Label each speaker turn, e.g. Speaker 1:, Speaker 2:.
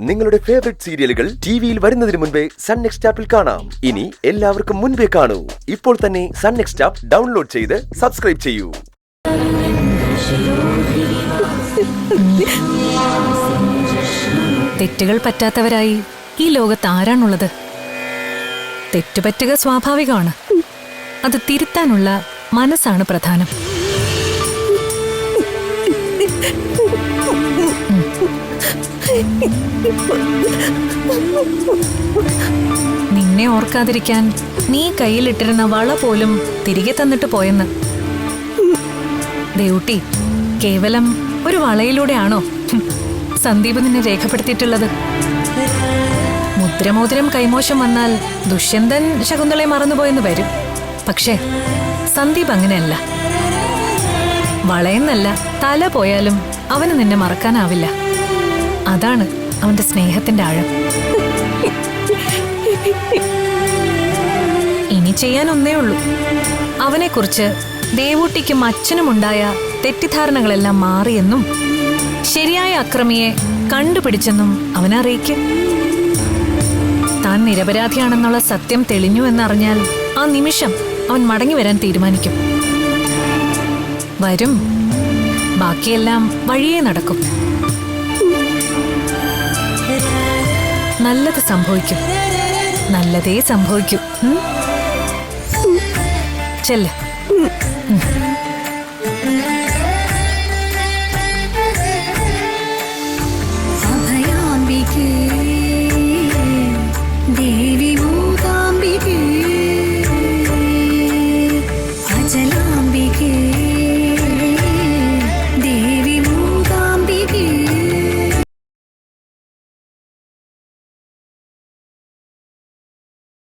Speaker 1: നിങ്ങളുടെ ഫേവറേറ്റ് സീരിയലുകൾ ടിവിയിൽ വരുന്നതിന് മുൻപേ സൺ നെക്സ്റ്റ് ആപ്പിൽ കാണാം. ഇനി എല്ലാവർക്കും മുൻപേ കാണൂ. ഇപ്പോൾ തന്നെ സൺ നെക്സ്റ്റ് ആപ്പ് ഡൗൺലോഡ് ചെയ്ത് സബ്സ്ക്രൈബ് ചെയ്യൂ.
Speaker 2: തെറ്റുകൾ പറ്റാത്തവരായി ഈ ലോകത്ത് ആരാണുള്ളത്? തെറ്റുപറ്റുക സ്വാഭാവികമാണ്. അത് തിരുത്താനുള്ള മനസ്സാണ് പ്രധാനം. നിന്നെ ഓർക്കാതിരിക്കാൻ നീ കയ്യിലിട്ടിരുന്ന വള പോലും തിരികെ തന്നിട്ട് പോയെന്ന്. ദേവുട്ടി, കേവലം ഒരു വളയിലൂടെയാണോ സന്ദീപ് നിന്നെ രേഖപ്പെടുത്തിയിട്ടുള്ളത്? മുദ്രമോതിരം കൈമോശം വന്നാൽ ദുഷ്യന്തൻ ശകുന്തളയെ മറന്നുപോയെന്ന് വരും. പക്ഷേ സന്ദീപ് അങ്ങനെയല്ല. വളയെന്നല്ല, തല പോയാലും അവന് നിന്നെ മറക്കാനാവില്ല. അതാണ് അവന്റെ സ്നേഹത്തിന്റെ ആഴം. ഇനി ചെയ്യാൻ ഒന്നേ ഉള്ളൂ. അവനെക്കുറിച്ച് ദേവൂട്ടിക്കും അച്ഛനുമുണ്ടായ തെറ്റിദ്ധാരണകളെല്ലാം മാറിയെന്നും ശരിയായ അക്രമിയെ കണ്ടുപിടിച്ചെന്നും അവനറിയിക്കും. താൻ നിരപരാധിയാണെന്നുള്ള സത്യം തെളിഞ്ഞു എന്നറിഞ്ഞാൽ ആ നിമിഷം അവൻ മടങ്ങി വരാൻ തീരുമാനിക്കും. വരും. ബാക്കിയെല്ലാം വഴിയേ നടക്കും. നല്ലത് സംഭവിക്കും. നല്ലതേ സംഭവിക്കൂ. ചെല്ല്.